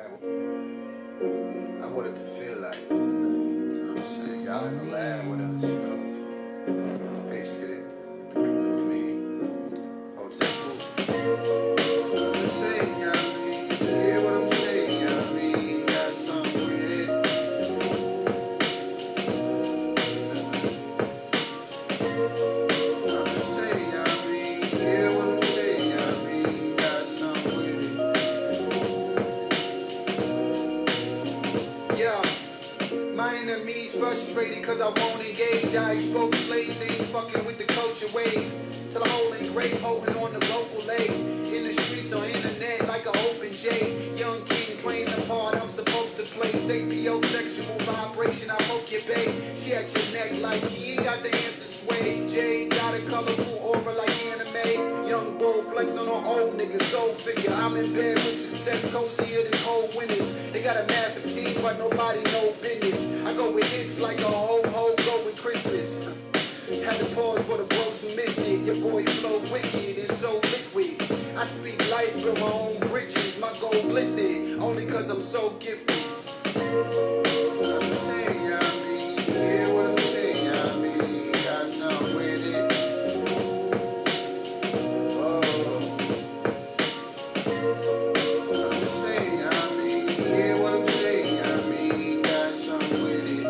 I want it to feel like, you know what I'm saying? Y'all can laugh with us, you know. Basically, you know what I mean? Hotel cool. I'm just saying, you know what I mean? You hear what I'm saying, you know what I mean? Got something with it. I'm just saying, you know what I mean? You hear what I'm saying, you know what I mean? Got something with it. Yeah. My enemies frustrated cause I won't engage. I expose slaves, they ain't fucking with the culture wave. Till I hold a great holding on the local lake. In the streets or internet like an open J. Young king playing the part I'm supposed to play. Sapio sexual vibration, I poke your babe. She at your neck like he ain't got the answer sway. Jay got a colorful aura like anime. Young bull flex on an old niggas, go figure. I'm in bed with success, cozier than cold winters. They got a massive team, but nobody know business. I go with hits like a ho-ho, go with Christmas. Had to pause for the bros who missed it. Your boy flow wicked and so liquid. I speak light, build my own bridges. My goal glisten, only cause I'm so gifted. I'm just saying, you know what I mean? You hear what I'm saying, you know what I mean? Got something with it. I'm just saying, you know what I mean? You hear what I'm saying, you know what I mean? Got something with it.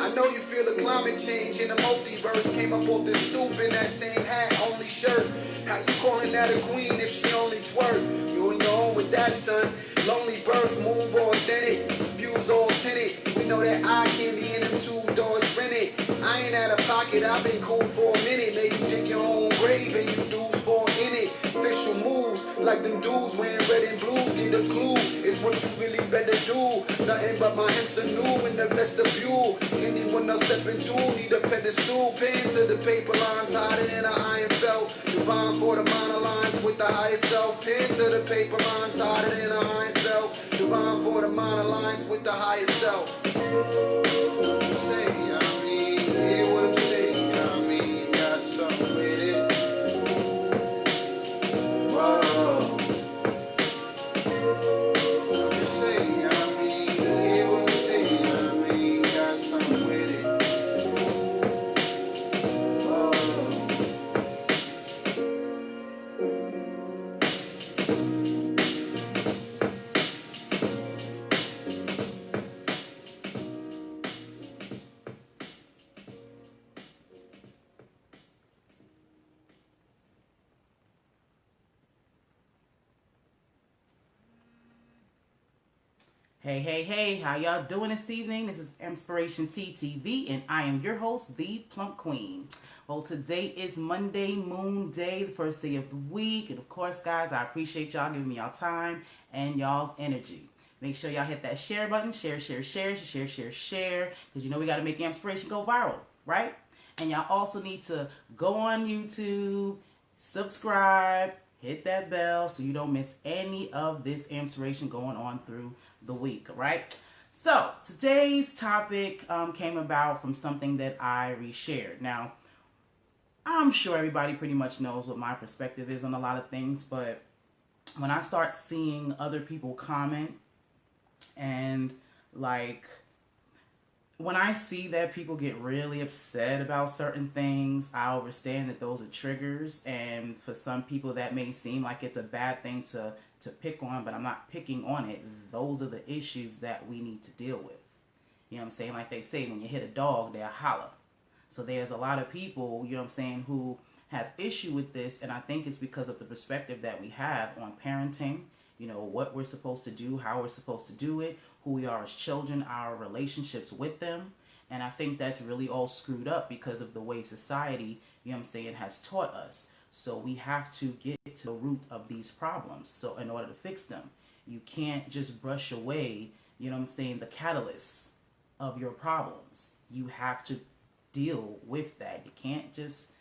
I know you feel the climate change in the multiverse. Came up off the stoop in that same hat, only shirt. How you calling that a queen if she only twerk? You on your own with that, son. Lonely birth, move authentic, views all tinted. We know that eye candy in them 2 doors rented. I ain't out of pocket, I've been cool for a minute. Maybe you dig your own grave and you dudes fall in it. Official moves, like them dudes wearing red and blues. Get a clue, it's what you really better do. Nothing but my hints are new in the vestibule. Anyone else step into need a pedestal. Pin to the paper lines, hotter than an iron felt. Divine for the monologues with the higher self. Pin to the paper lines, hotter than an iron felt. Divine for the monologues with the higher self. Say, you know what I mean? Hear what I'm saying, you know what I mean? Got something with it. Whoa. I'm just saying, you know what I mean? Hear what I'm saying, you know what I mean? Got something with it. Hey, hey, hey, how y'all doing this evening? This is AMPspirationTTV, and I am your host, the Plump Queen. Well, today is Monday, Moon Day, the first day of the week. And of course, guys, I appreciate y'all giving me y'all time and y'all's energy. Make sure y'all hit that share button, share, because you know we got to make Ampspiration go viral, right? And y'all also need to go on YouTube, subscribe, hit that bell so you don't miss any of this inspiration going on through the week, right? So today's topic came about from something that I reshared. Now, I'm sure everybody pretty much knows what my perspective is on a lot of things, but when I start seeing other people comment and like when I see that people get really upset about certain things, I understand that those are triggers, and for some people that may seem like it's a bad thing to pick on, but I'm not picking on it. Those are the issues that we need to deal with. You know what I'm saying? Like they say, when you hit a dog, they'll holler. So there's a lot of people, you know what I'm saying, who have issue with this, and I think it's because of the perspective that we have on parenting, you know, what we're supposed to do, how we're supposed to do it, who we are as children, our relationships with them. And I think that's really all screwed up because of the way society, you know what I'm saying, has taught us. So we have to get to the root of these problems. So in order to fix them, you can't just brush away, you know what I'm saying, the catalyst of your problems. You have to deal with that. You can't just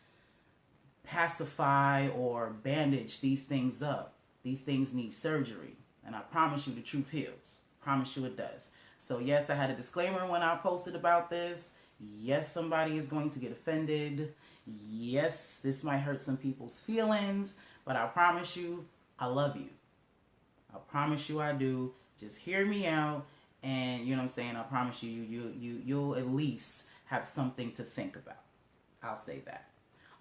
pacify or bandage these things up. These things need surgery. And I promise you the truth heals. Promise you it does. So yes, I had a disclaimer when I posted about this. Yes, somebody is going to get offended. Yes, this might hurt some people's feelings, but I promise you, I love you. I promise you I do. Just hear me out, and you know what I'm saying? I promise you'll at least have something to think about. I'll say that.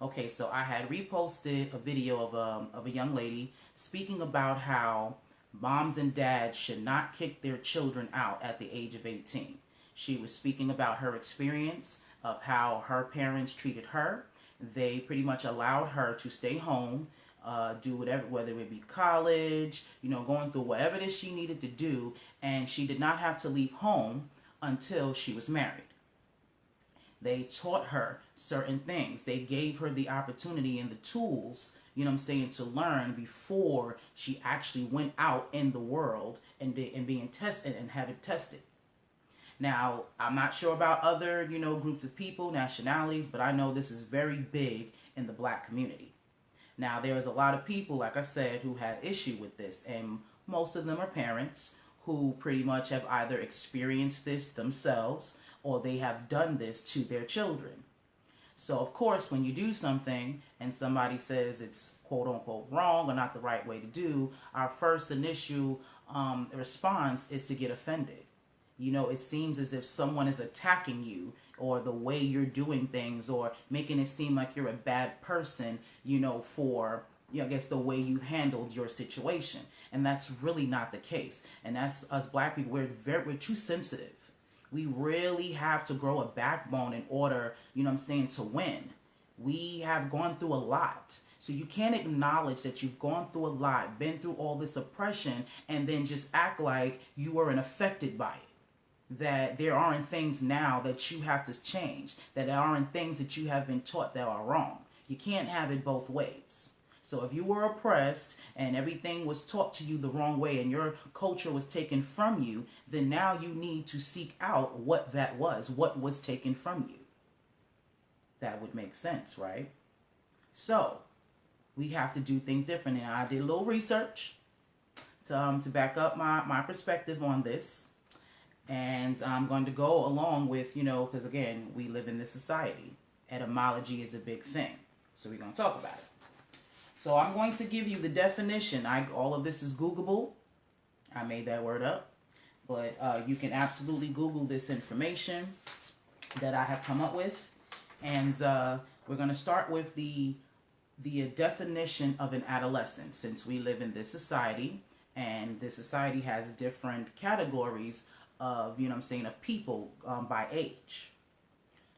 Okay, so I had reposted a video of a young lady speaking about how moms and dads should not kick their children out at the age of 18. She was speaking about her experience of how her parents treated her. They pretty much allowed her to stay home, do whatever, whether it be college, going through whatever it is she needed to do, and she did not have to leave home until she was married. They taught her certain things. They gave her the opportunity and the tools, to learn before she actually went out in the world and being tested and had it tested. Now, I'm not sure about other, groups of people, nationalities, but I know this is very big in the black community. Now, there is a lot of people, like I said, who have issue with this, and most of them are parents who pretty much have either experienced this themselves or they have done this to their children. So, of course, when you do something and somebody says it's quote-unquote wrong or not the right way to do, our first initial response is to get offended. It seems as if someone is attacking you or the way you're doing things or making it seem like you're a bad person, for, I guess, the way you handled your situation. And that's really not the case. And that's us black people. We're too sensitive. We really have to grow a backbone in order, to win. We have gone through a lot. So you can't acknowledge that you've gone through a lot, been through all this oppression, and then just act like you weren't affected by it. That there aren't things now that you have to change, that there aren't things that you have been taught that are wrong. You can't have it both ways. So if you were oppressed and everything was taught to you the wrong way and your culture was taken from you, then now you need to seek out what that was, what was taken from you. That would make sense, right? So we have to do things different. And I did a little research to back up my perspective on this. And I'm going to go along with, because again, we live in this society. Etymology is a big thing. So we're going to talk about it. So I'm going to give you the definition. All of this is Googleable. I made that word up. But you can absolutely Google this information that I have come up with. And we're going to start with the definition of an adolescent, since we live in this society. And this society has different categories of, of people by age.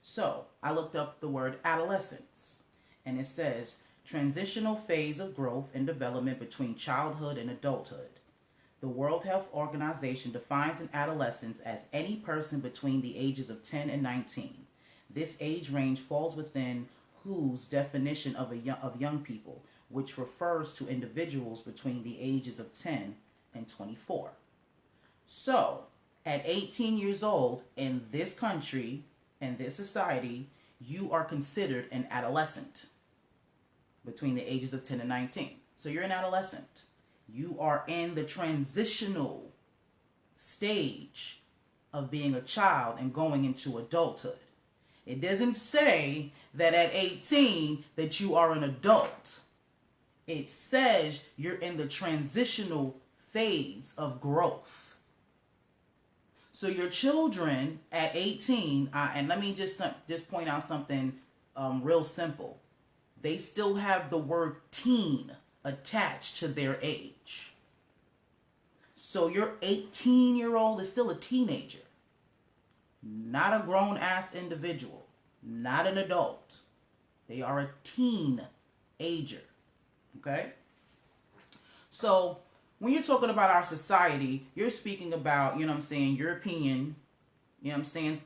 So I looked up the word adolescence. And it says, transitional phase of growth and development between childhood and adulthood. The World Health Organization defines an adolescence as any person between the ages of 10 and 19. This age range falls within WHO's definition of young people, which refers to individuals between the ages of 10 and 24. So, at 18 years old, in this country, in this society, you are considered an adolescent between the ages of 10 and 19. So you're an adolescent. You are in the transitional stage of being a child and going into adulthood. It doesn't say that at 18 that you are an adult. It says you're in the transitional phase of growth. So your children at 18, and let me just point out something real simple. They still have the word teen attached to their age. So your 18-year-old is still a teenager. Not a grown-ass individual. Not an adult. They are a teenager. Okay? So when you're talking about our society, you're speaking about, European,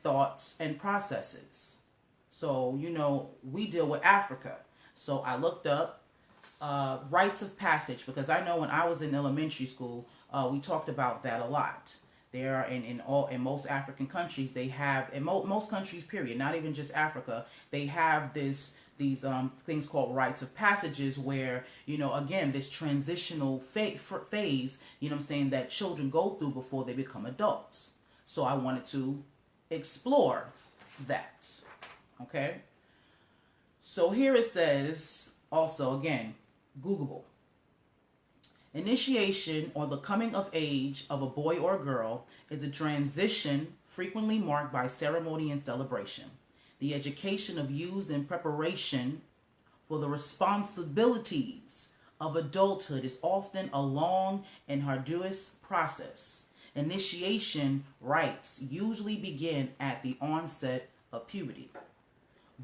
thoughts and processes. So, we deal with Africa. So I looked up rites of passage, because I know when I was in elementary school, we talked about that a lot. There are in most African countries, they have, in most countries, period, not even just Africa, they have these things called rites of passages where, again, this transitional phase, that children go through before they become adults. So I wanted to explore that. Okay? So here it says, also again, Googleable. Initiation or the coming of age of a boy or girl is a transition frequently marked by ceremony and celebration. The education of youths in preparation for the responsibilities of adulthood is often a long and arduous process. Initiation rites usually begin at the onset of puberty.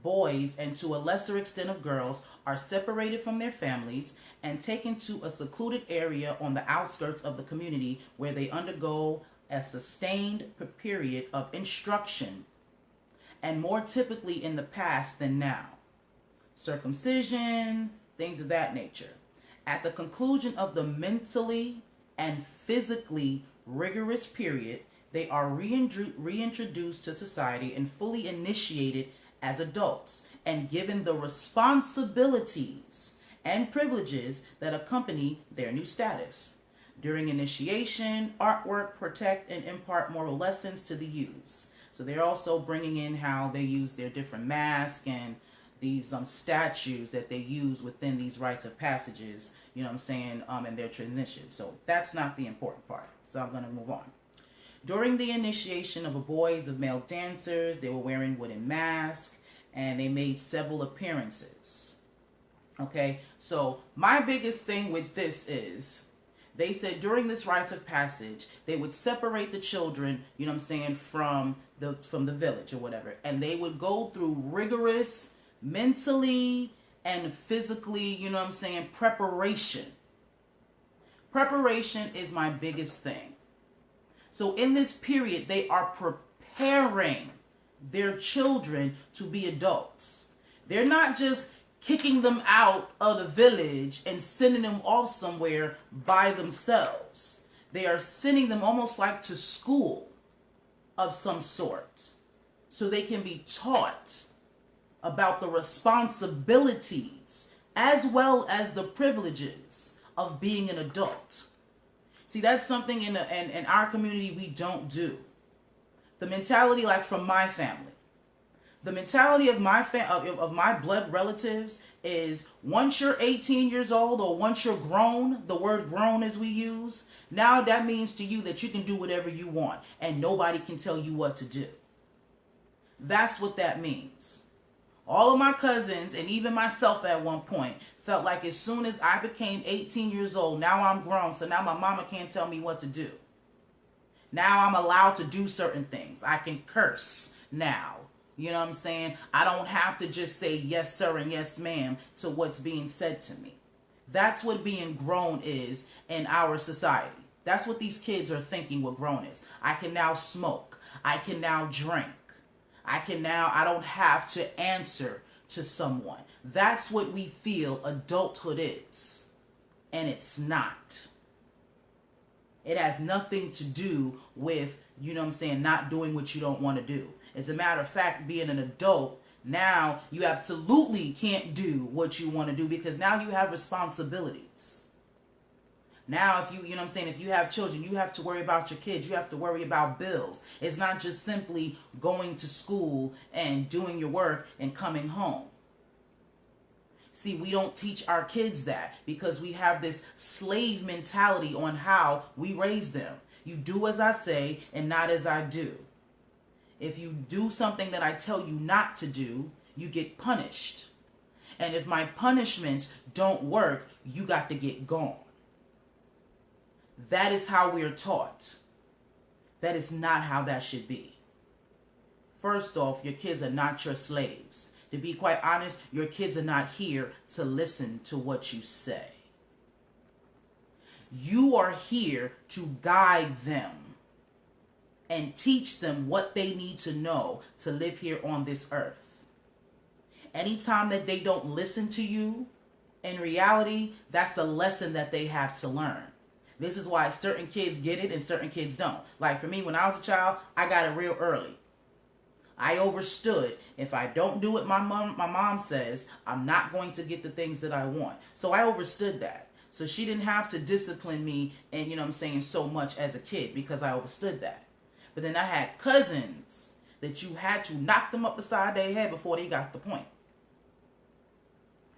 Boys, and to a lesser extent of girls, are separated from their families and taken to a secluded area on the outskirts of the community where they undergo a sustained period of instruction, and more typically in the past than now. Circumcision, things of that nature. At the conclusion of the mentally and physically rigorous period, they are reintroduced to society and fully initiated as adults and given the responsibilities and privileges that accompany their new status. During initiation, artwork protect and impart moral lessons to the youths. So they're also bringing in how they use their different masks and these statues that they use within these rites of passages, you know what I'm saying, in their transition. So that's not the important part. So I'm going to move on. During the initiation of boys of male dancers, they were wearing wooden masks and they made several appearances. Okay, so my biggest thing with this is they said during this rites of passage, they would separate the children, you know what I'm saying, from the village or whatever, and they would go through rigorous mentally and physically, you know what I'm saying, preparation. Preparation is my biggest thing. So in this period, they are preparing their children to be adults. They're not just kicking them out of the village and sending them off somewhere by themselves. They are sending them almost like to school of some sort so they can be taught about the responsibilities as well as the privileges of being an adult. See, that's something in our community we don't do. The mentality, like from my family, the mentality of my blood relatives is once you're 18 years old or once you're grown, the word grown as we use, now that means to you that you can do whatever you want and nobody can tell you what to do. That's what that means. All of my cousins and even myself at one point felt like as soon as I became 18 years old, now I'm grown, so now my mama can't tell me what to do. Now I'm allowed to do certain things. I can curse now. You know what I'm saying? I don't have to just say yes sir and yes ma'am to what's being said to me. That's what being grown is in our society. That's what these kids are thinking what grown is. I can now smoke. I can now drink. I don't have to answer to someone. That's what we feel adulthood is. And it's not. It has nothing to do with, you know what I'm saying, not doing what you don't want to do. As a matter of fact, being an adult, now you absolutely can't do what you want to do because now you have responsibilities. Now, if you know what I'm saying, if you have children, you have to worry about your kids. You have to worry about bills. It's not just simply going to school and doing your work and coming home. See, we don't teach our kids that because we have this slave mentality on how we raise them. You do as I say and not as I do. If you do something that I tell you not to do, you get punished. And if my punishments don't work, you got to get gone. That is how we're taught. That is not how that should be. First off, your kids are not your slaves. To be quite honest, your kids are not here to listen to what you say. You are here to guide them and teach them what they need to know to live here on this earth. Anytime that they don't listen to you, in reality, that's a lesson that they have to learn. This is why certain kids get it and certain kids don't. Like for me, when I was a child, I got it real early. I overstood. If I don't do what my mom says, I'm not going to get the things that I want. So I overstood that. So she didn't have to discipline me and, you know what I'm saying, so much as a kid because I overstood that. But then I had cousins that you had to knock them up beside their head before they got the point.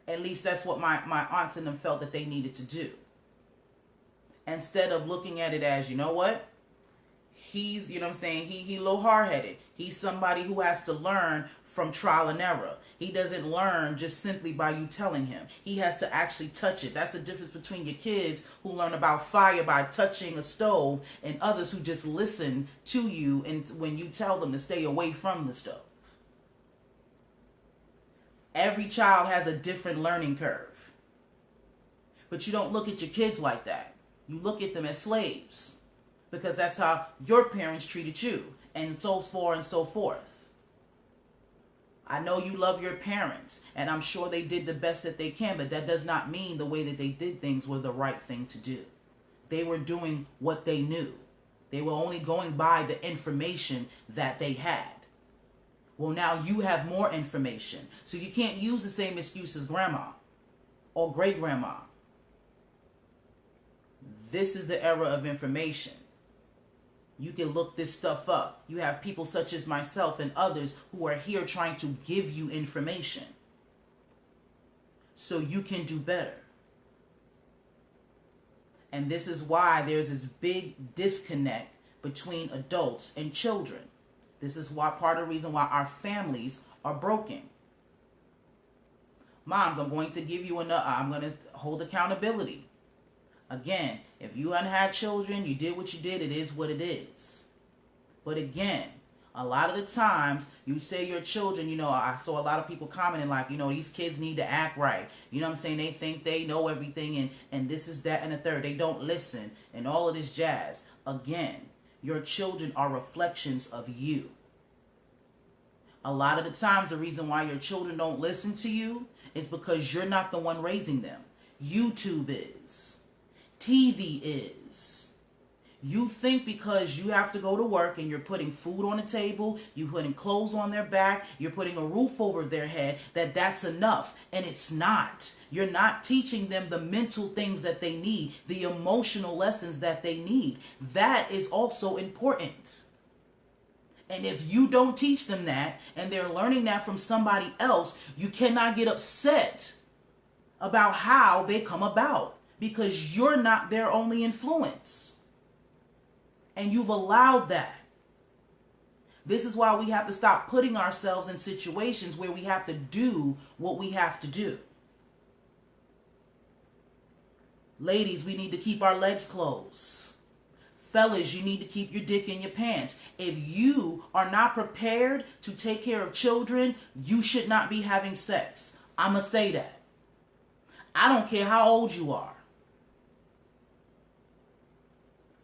At least that's what my aunts and them felt that they needed to do. Instead of looking at it as, you know what? He's, you know what I'm saying, he a little hard-headed. He's somebody who has to learn from trial and error. He doesn't learn just simply by you telling him. He has to actually touch it. That's the difference between your kids who learn about fire by touching a stove and others who just listen to you and when you tell them to stay away from the stove. Every child has a different learning curve. But you don't look at your kids like that. You look at them as slaves. Because that's how your parents treated you. And so forth and so forth. I know you love your parents. And I'm sure they did the best that they can. But that does not mean the way that they did things were the right thing to do. They were doing what they knew. They were only going by the information that they had. Well, now you have more information. So you can't use the same excuse as grandma or great-grandma. This is the era of information. You can look this stuff up. You have people such as myself and others who are here trying to give you information so you can do better. And this is why there's this big disconnect between adults and children. This is why part of the reason why our families are broken. Moms, I'm going to give you I'm going to hold accountability. Again, if you hadn't had children, you did what you did, it is what it is. But again, a lot of the times you say your children, I saw a lot of people commenting like, these kids need to act right. You know what I'm saying? They think they know everything and this is that and the third. They don't listen and all of this jazz. Again, your children are reflections of you. A lot of the times the reason why your children don't listen to you is because you're not the one raising them. YouTube is. TV is. You think because you have to go to work and you're putting food on the table, you're putting clothes on their back, you're putting a roof over their head, that's enough. And it's not. You're not teaching them the mental things that they need, the emotional lessons that they need. That is also important. And if you don't teach them that and they're learning that from somebody else, you cannot get upset about how they come about. Because you're not their only influence. And you've allowed that. This is why we have to stop putting ourselves in situations where we have to do what we have to do. Ladies, we need to keep our legs closed. Fellas, you need to keep your dick in your pants. If you are not prepared to take care of children, you should not be having sex. I'ma say that. I don't care how old you are.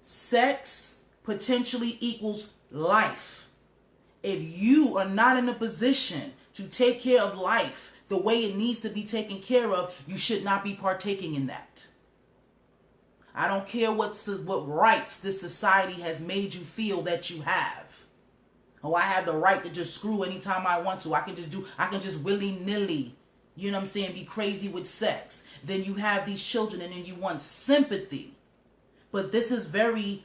Sex potentially equals life. If you are not in a position to take care of life the way it needs to be taken care of, you should not be partaking in that. I don't care what rights this society has made you feel that you have. Oh, I have the right to just screw anytime I want to. I can just willy-nilly, you know what I'm saying, be crazy with sex. Then you have these children and then you want sympathy. But this is very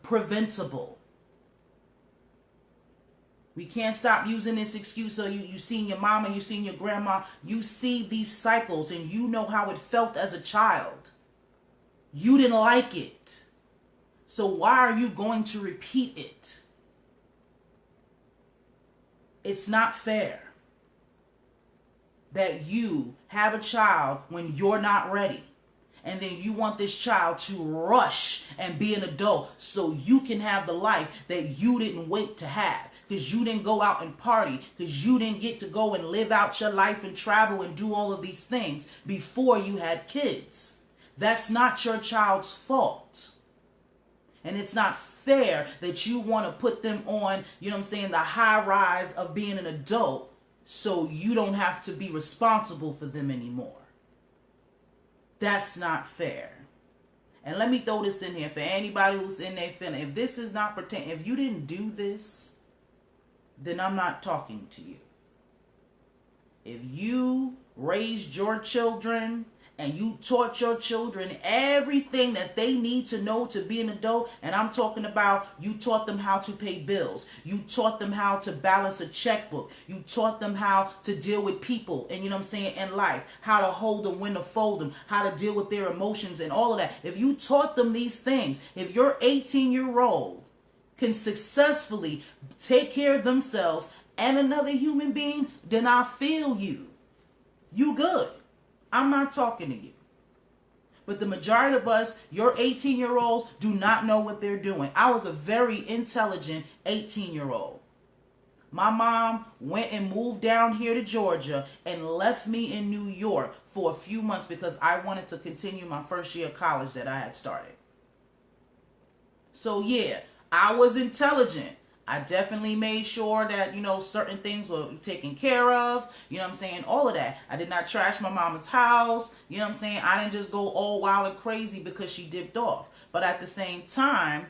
preventable. We can't stop using this excuse. So you seen your mama, you seen your grandma. You see these cycles and you know how it felt as a child. You didn't like it. So why are you going to repeat it? It's not fair that you have a child when you're not ready. And then you want this child to rush and be an adult so you can have the life that you didn't wait to have. Because you didn't go out and party. Because you didn't get to go and live out your life and travel and do all of these things before you had kids. That's not your child's fault. And it's not fair that you want to put them on, you know what I'm saying, the high rise of being an adult so you don't have to be responsible for them anymore. That's not fair. And let me throw this in here for anybody who's in there feeling, if this is not pertaining, if you didn't do this, then I'm not talking to you. If you raised your children and you taught your children everything that they need to know to be an adult, and I'm talking about you taught them how to pay bills, you taught them how to balance a checkbook, you taught them how to deal with people, and you know what I'm saying, in life, how to hold them, when to fold them, how to deal with their emotions and all of that. If you taught them these things, if your 18-year-old can successfully take care of themselves and another human being, then I feel you. You good. I'm not talking to you. But the majority of us, your 18-year-olds, do not know what they're doing. I was a very intelligent 18-year-old. My mom went and moved down here to Georgia and left me in New York for a few months because I wanted to continue my first year of college that I had started. So yeah, I was intelligent. I definitely made sure that, you know, certain things were taken care of. You know what I'm saying? All of that. I did not trash my mama's house. You know what I'm saying? I didn't just go all wild and crazy because she dipped off. But at the same time,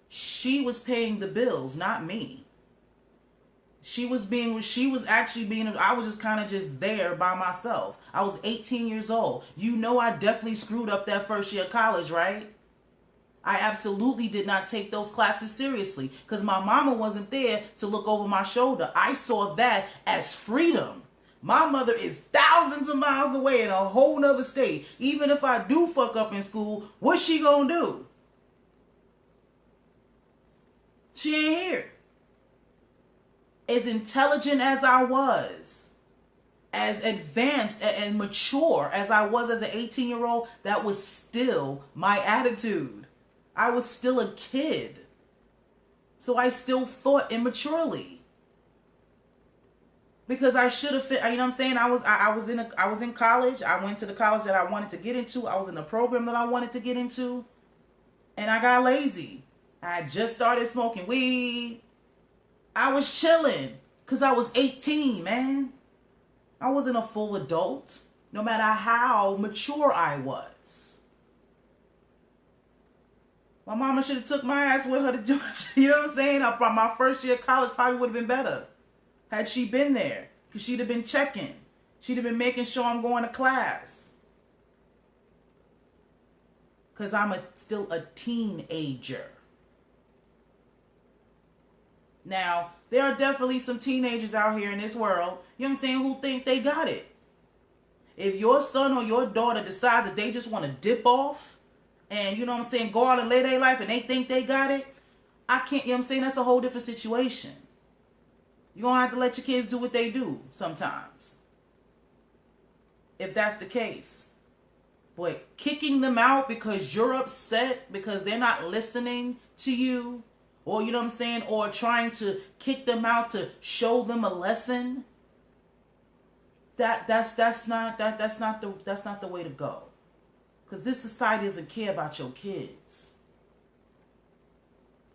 she was paying the bills, not me. I was just kind of just there by myself. I was 18 years old. You know, I definitely screwed up that first year of college, right? I absolutely did not take those classes seriously because my mama wasn't there to look over my shoulder. I saw that as freedom. My mother is thousands of miles away in a whole nother state. Even if I do fuck up in school, what's she gonna do? She ain't here. As intelligent as I was, as advanced and mature as I was as an 18-year-old, that was still my attitude. I was still a kid. So I still thought immaturely. Because I should have fit, you know what I'm saying? I was in college. I went to the college that I wanted to get into. I was in the program that I wanted to get into. And I got lazy. I had just started smoking weed. I was chilling because I was 18, man. I wasn't a full adult, no matter how mature I was. My mama should have took my ass with her to Georgia. You know what I'm saying? My first year of college probably would have been better had she been there, because she'd have been checking. She'd have been making sure I'm going to class. Because I'm still a teenager. Now, there are definitely some teenagers out here in this world, you know what I'm saying, who think they got it. If your son or your daughter decides that they just want to dip off and, you know what I'm saying, go out and live their life and they think they got it, I can't, you know what I'm saying, that's a whole different situation. You're going to have to let your kids do what they do sometimes, if that's the case. But kicking them out because you're upset because they're not listening to you, or you know what I'm saying, or trying to kick them out to show them a lesson, that's not the way to go. Because this society doesn't care about your kids.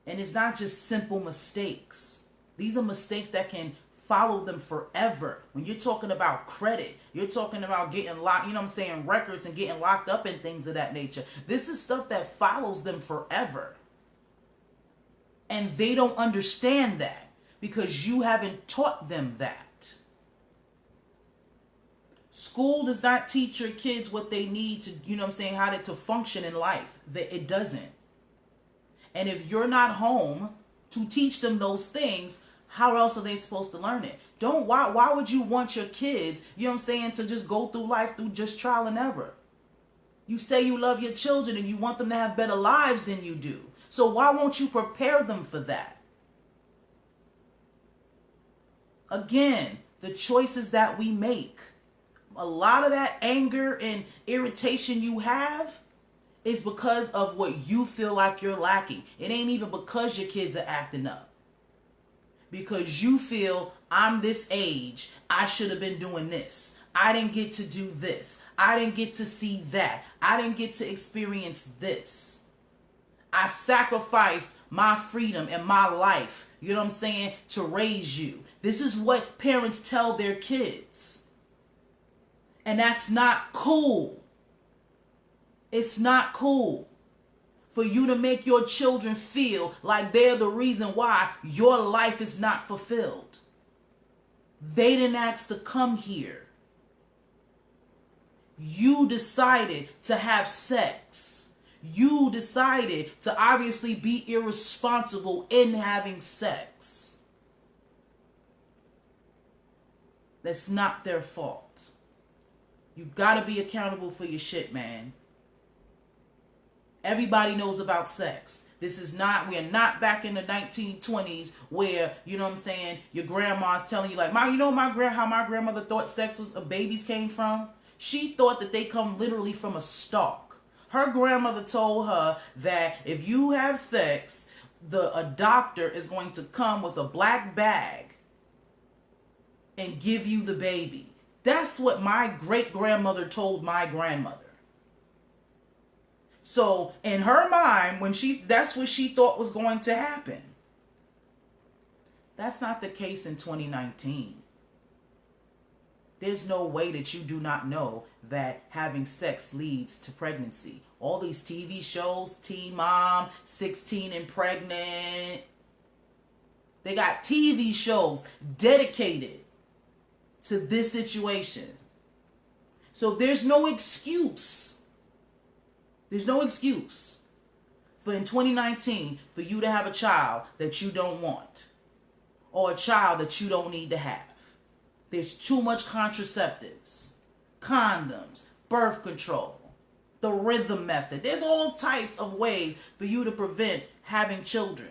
And it's not just simple mistakes. These are mistakes that can follow them forever. When you're talking about credit, you're talking about getting locked, you know what I'm saying, records and getting locked up and things of that nature. This is stuff that follows them forever. And they don't understand that because you haven't taught them that. School does not teach your kids what they need to, you know what I'm saying, how to function in life. It doesn't. And if you're not home to teach them those things, how else are they supposed to learn it? Why would you want your kids, you know what I'm saying, to just go through life through just trial and error? You say you love your children and you want them to have better lives than you do. So why won't you prepare them for that? Again, the choices that we make. A lot of that anger and irritation you have is because of what you feel like you're lacking. It ain't even because your kids are acting up. Because you feel, I'm this age, I should have been doing this. I didn't get to do this. I didn't get to see that. I didn't get to experience this. I sacrificed my freedom and my life, you know what I'm saying, to raise you. This is what parents tell their kids. And that's not cool. It's not cool for you to make your children feel like they're the reason why your life is not fulfilled. They didn't ask to come here. You decided to have sex. You decided to obviously be irresponsible in having sex. That's not their fault. You gotta be accountable for your shit, man. Everybody knows about sex. We are not back in the 1920s where, you know what I'm saying, your grandma's telling you like, you know how my grandmother thought sex was, babies came from? She thought that they come literally from a stalk. Her grandmother told her that if you have sex, a doctor is going to come with a black bag and give you the baby. That's what my great-grandmother told my grandmother. So in her mind, that's what she thought was going to happen. That's not the case in 2019. There's no way that you do not know that having sex leads to pregnancy. All these TV shows, Teen Mom, 16 and Pregnant. They got TV shows dedicated to this situation. So there's no excuse. There's no excuse for in 2019 for you to have a child that you don't want or a child that you don't need to have. There's too much contraceptives, condoms, birth control, the rhythm method. There's all types of ways for you to prevent having children.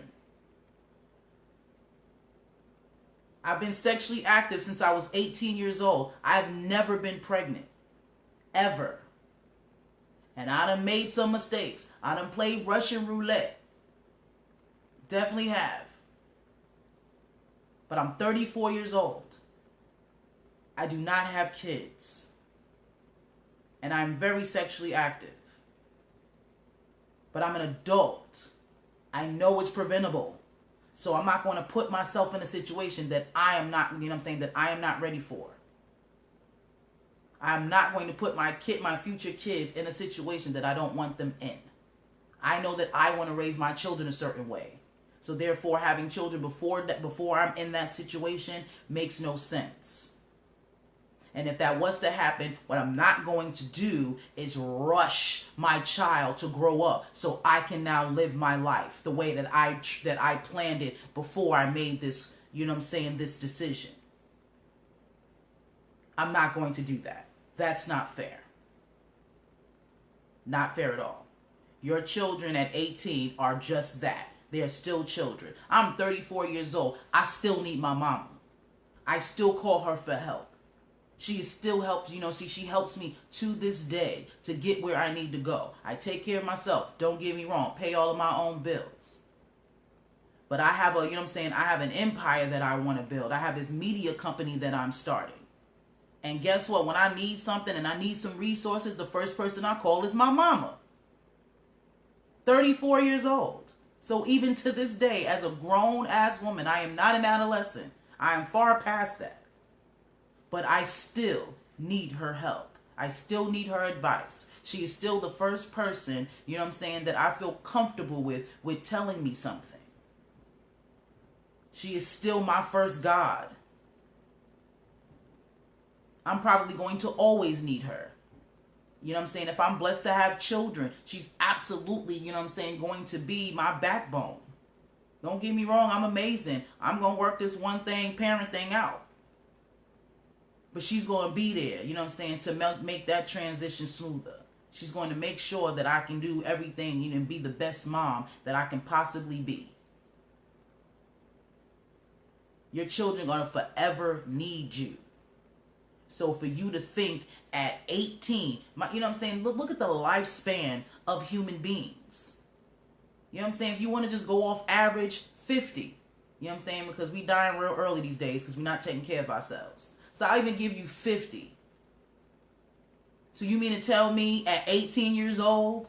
I've been sexually active since I was 18 years old. I've never been pregnant. Ever. And I done made some mistakes. I done played Russian roulette. Definitely have. But I'm 34 years old. I do not have kids. And I'm very sexually active. But I'm an adult. I know it's preventable. So I'm not going to put myself in a situation that I am not, that I am not ready for. I'm not going to put my future kids in a situation that I don't want them in. I know that I want to raise my children a certain way. So therefore, having children before I'm in that situation makes no sense. And if that was to happen, what I'm not going to do is rush my child to grow up so I can now live my life the way that I planned it before I made this, this decision. I'm not going to do that. That's not fair. Not fair at all. Your children at 18 are just that. They are still children. I'm 34 years old. I still need my mama. I still call her for help. She still helps, she helps me to this day to get where I need to go. I take care of myself. Don't get me wrong. Pay all of my own bills. But I have I have an empire that I want to build. I have this media company that I'm starting. And guess what? When I need something and I need some resources, the first person I call is my mama. 34 years old. So even to this day, as a grown-ass woman, I am not an adolescent. I am far past that. But I still need her help. I still need her advice. She is still the first person, that I feel comfortable with telling me something. She is still my first God. I'm probably going to always need her. If I'm blessed to have children, she's absolutely, going to be my backbone. Don't get me wrong, I'm amazing. I'm going to work this parent thing out. But she's going to be there, to make that transition smoother. She's going to make sure that I can do everything, and be the best mom that I can possibly be. Your children are going to forever need you. So for you to think at 18, look at the lifespan of human beings. If you want to just go off average, 50. Because we dying real early these days because we're not taking care of ourselves. So I'll even give you 50. So you mean to tell me at 18 years old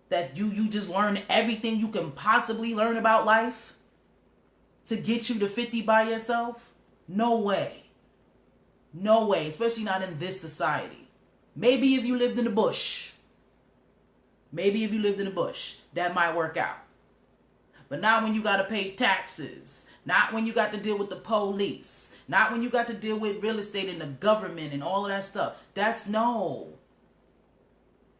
that you just learned everything you can possibly learn about life to get you to 50 by yourself? No way. No way, especially not in this society. Maybe if you lived in the bush. That might work out. But not when you got to pay taxes. Not when you got to deal with the police. Not when you got to deal with real estate and the government and all of that stuff. That's no.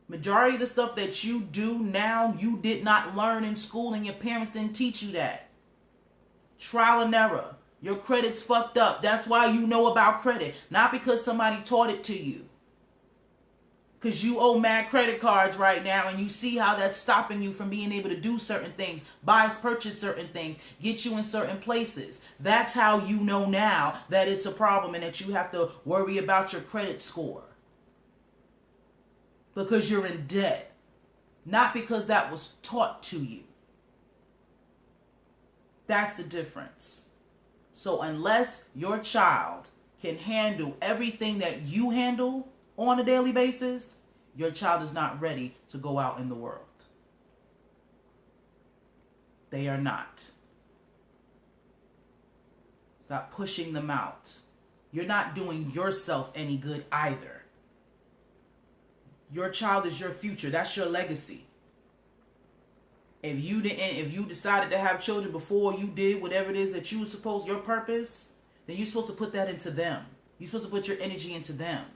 Majority of the stuff that you do now, you did not learn in school and your parents didn't teach you that. Trial and error. Your credit's fucked up. That's why you know about credit. Not because somebody taught it to you. Because you owe mad credit cards right now and you see how that's stopping you from being able to do certain things, purchase certain things, get you in certain places. That's how you know now that it's a problem and that you have to worry about your credit score. Because you're in debt. Not because that was taught to you. That's the difference. So unless your child can handle everything that you handle on a daily basis, your child is not ready to go out in the world. They are not. Stop pushing them out. You're not doing yourself any good either. Your child is your future. That's your legacy. If you decided to have children before you did whatever it is that you were supposed, your purpose, then you're supposed to put that into them. You're supposed to put your energy into them.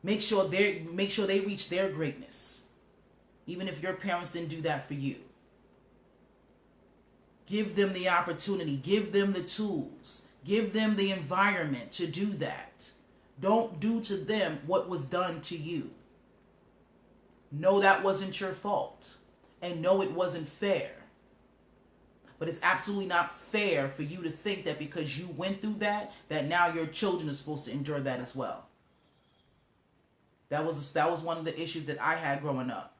Make sure they reach their greatness. Even if your parents didn't do that for you. Give them the opportunity. Give them the tools. Give them the environment to do that. Don't do to them what was done to you. No, that wasn't your fault. And no, it wasn't fair. But it's absolutely not fair for you to think that because you went through that now your children are supposed to endure that as well. That was one of the issues that I had growing up.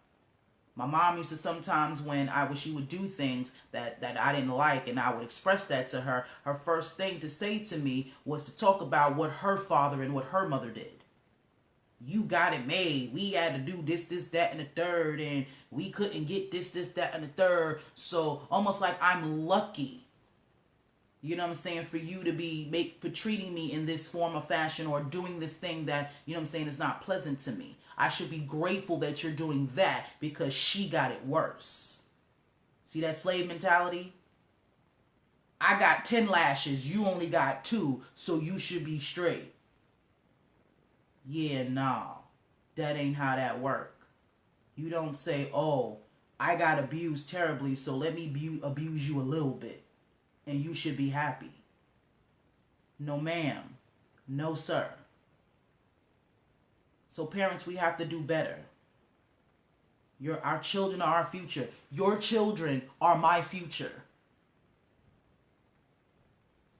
My mom used to sometimes when she would do things that I didn't like and I would express that to her, her first thing to say to me was to talk about what her father and what her mother did. You got it made. We had to do this, that, and the third, and we couldn't get this, that, and the third. So almost like I'm lucky, you know what I'm saying, for you to for treating me in this form of fashion or doing this thing that, you know what I'm saying, is not pleasant to me. I should be grateful that you're doing that because she got it worse. See that slave mentality? I got 10 lashes, you only got 2, so you should be straight. Yeah, nah, that ain't how that work. You don't say, oh, I got abused terribly, so let me abuse you a little bit, and you should be happy. No, ma'am. No, sir. So parents, we have to do better. Our children are our future. Your children are my future.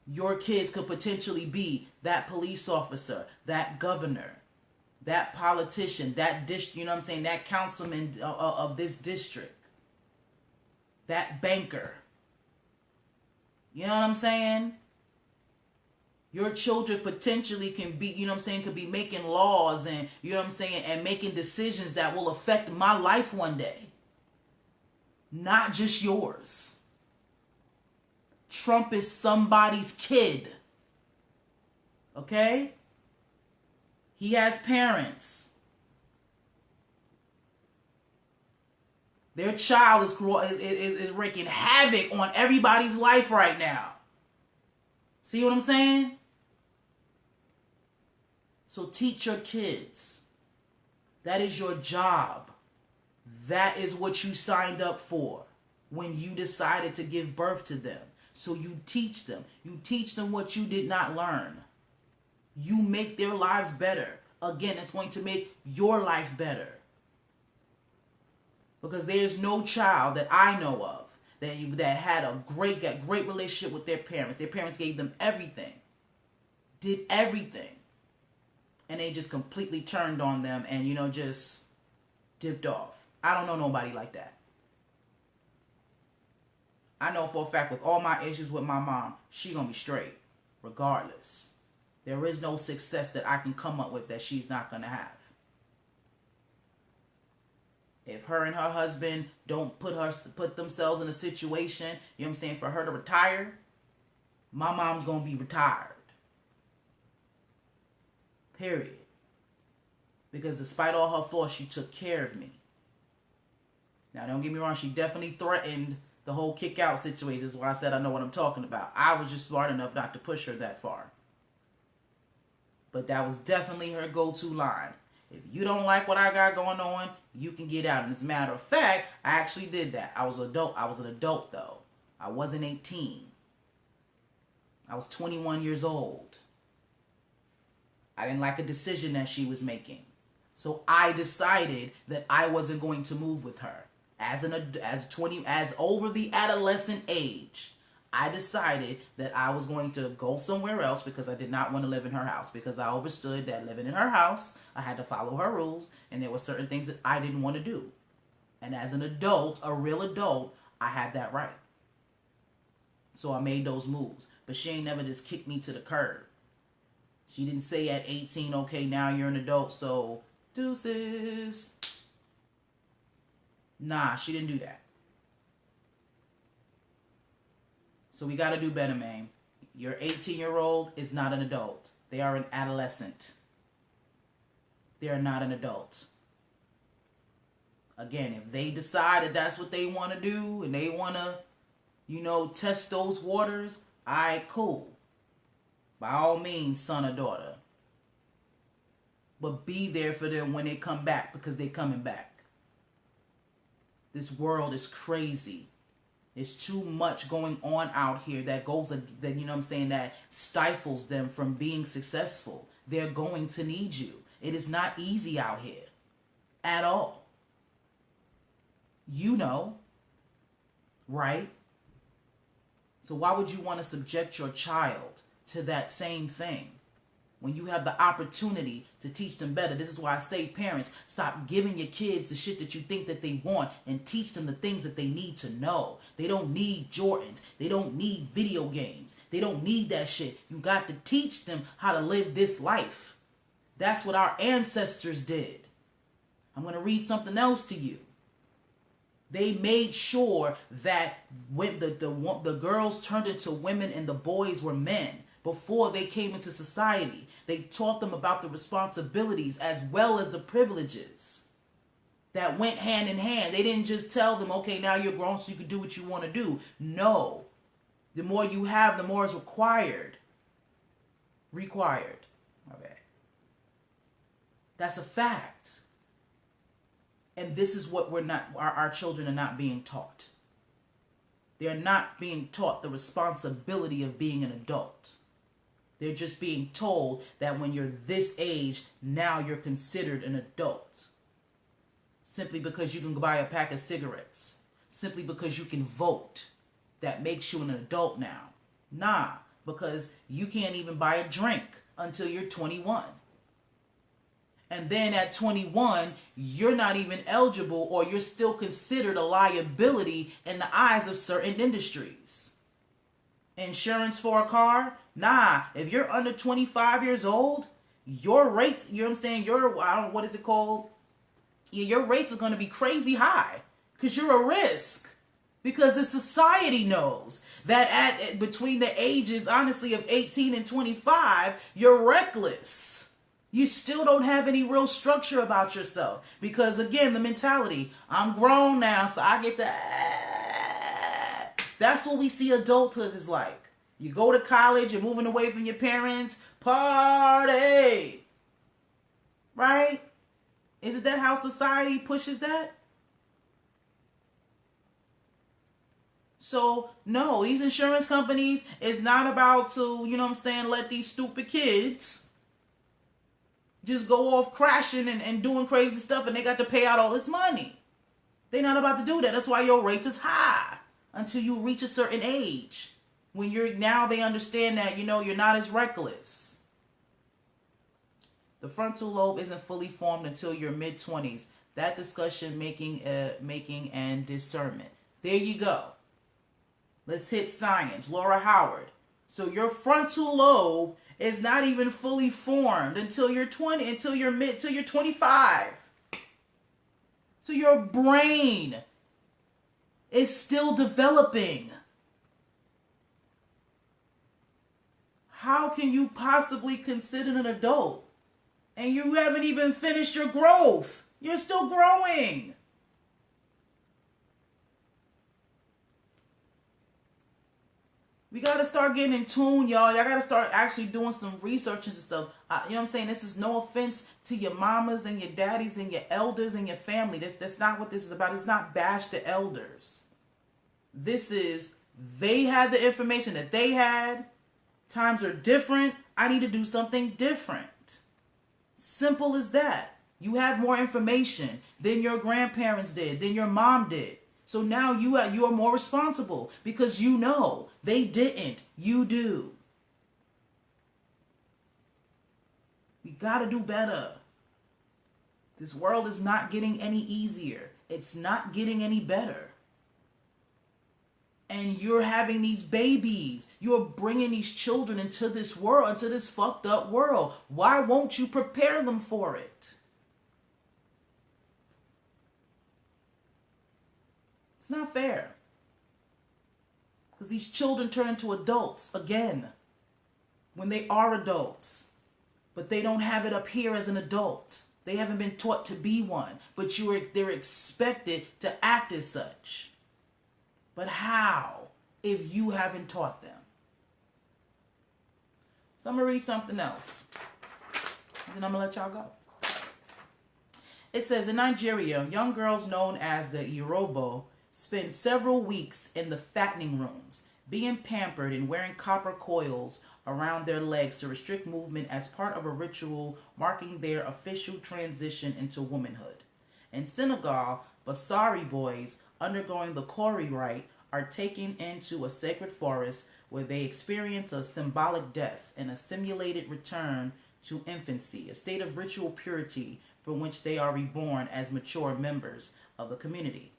Your kids could potentially be that police officer, that governor, that politician, that you know what I'm saying, that councilman of this district, that banker. You know what I'm saying? Your children potentially can be, you know what I'm saying, could be making laws and, you know what I'm saying, and making decisions that will affect my life one day. Not just yours. Trump is somebody's kid. Okay? He has parents. Their child is wreaking havoc on everybody's life right now. See what I'm saying? So teach your kids. That is your job. That is what you signed up for when you decided to give birth to them. So you teach them. You teach them what you did not learn. You make their lives better. Again, it's going to make your life better. Because there's no child that I know of that had a great relationship with their parents. Their parents gave them everything. Did everything. And they just completely turned on them and, you know, just dipped off. I don't know nobody like that. I know for a fact with all my issues with my mom, she gonna be straight, regardless. There is no success that I can come up with that she's not gonna have. If her and her husband don't put themselves in a situation, you know what I'm saying, for her to retire, my mom's gonna be retired. Period. Because despite all her flaws, she took care of me. Now, don't get me wrong, she definitely threatened the whole kick out situation. This is why I said I know what I'm talking about. I was just smart enough not to push her that far. But that was definitely her go-to line. If you don't like what I got going on, you can get out. And as a matter of fact, I actually did that. I was an adult though. I wasn't 18. I was 21 years old. I didn't like a decision that she was making. So I decided that I wasn't going to move with her. As over the adolescent age, I decided that I was going to go somewhere else because I did not want to live in her house, because I understood that living in her house, I had to follow her rules, and there were certain things that I didn't want to do. And as an adult, a real adult, I had that right. So I made those moves. But she ain't never just kicked me to the curb. She didn't say at 18, okay, now you're an adult, so deuces. Nah, she didn't do that. So we got to do better, man. Your 18-year-old is not an adult. They are an adolescent. They are not an adult. Again, if they decide that that's what they want to do and they want to, test those waters, all right, cool. By all means, son or daughter. But be there for them when they come back, because they're coming back. This world is crazy. There's too much going on out here that stifles them from being successful. They're going to need you. It is not easy out here at all. Right? So why would you want to subject your child to that same thing when you have the opportunity to teach them better? This is why I say, parents, stop giving your kids the shit that you think that they want and teach them the things that they need to know. They don't need Jordans. They don't need video games. They don't need that shit. You got to teach them how to live this life. That's what our ancestors did. I'm going to read something else to you. They made sure that when the girls turned into women and the boys were men before they came into society. They taught them about the responsibilities as well as the privileges that went hand in hand. They didn't just tell them, okay, now you're grown so you can do what you want to do. No. The more you have, the more is required. Required. Okay. That's a fact. And this is what our children are not being taught. They're not being taught the responsibility of being an adult. They're just being told that when you're this age, now you're considered an adult. Simply because you can buy a pack of cigarettes. Simply because you can vote. That makes you an adult now. Nah, because you can't even buy a drink until you're 21. And then at 21, you're not even eligible, or you're still considered a liability in the eyes of certain industries. Insurance for a car? Nah, if you're under 25 years old, your rates, your rates are going to be crazy high because you're a risk. Because the society knows that between the ages, honestly, of 18 and 25, you're reckless. You still don't have any real structure about yourself. Because again, the mentality, I'm grown now, so I get to... That's what we see adulthood is like. You go to college, you're moving away from your parents, party! Right? Isn't that how society pushes that? So, no, these insurance companies is not about to, let these stupid kids just go off crashing and doing crazy stuff, and they got to pay out all this money. They're not about to do that. That's why your rates is high until you reach a certain age. When they understand that, you're not as reckless. The frontal lobe isn't fully formed until your mid-20s. That discussion, making and discernment. There you go. Let's hit science. Laura Howard. So your frontal lobe is not even fully formed until you're 20, until you're 25. So your brain is still developing. How can you possibly consider an adult? And you haven't even finished your growth. You're still growing. We got to start getting in tune, y'all. Y'all got to start actually doing some research and stuff. You know what I'm saying? This is no offense to your mamas and your daddies and your elders and your family. That's not what this is about. It's not bash the elders. This is, they had the information that they had. Times are different. I need to do something different. Simple as that. You have more information than your grandparents did, than your mom did. So now you are more responsible because you know they didn't. You do. We got to do better. This world is not getting any easier. It's not getting any better. And you're having these babies. You're bringing these children into this world, into this fucked up world. Why won't you prepare them for it? It's not fair. Because these children turn into adults again when they are adults. But they don't have it up here as an adult. They haven't been taught to be one. But they're expected to act as such. But how if you haven't taught them? So I'm going to read something else. And then I'm going to let y'all go. It says, in Nigeria, young girls known as the Yoruba spend several weeks in the fattening rooms, being pampered and wearing copper coils around their legs to restrict movement as part of a ritual marking their official transition into womanhood. In Senegal, Basari boys undergoing the Kori rite are taken into a sacred forest where they experience a symbolic death and a simulated return to infancy, a state of ritual purity from which they are reborn as mature members of the community.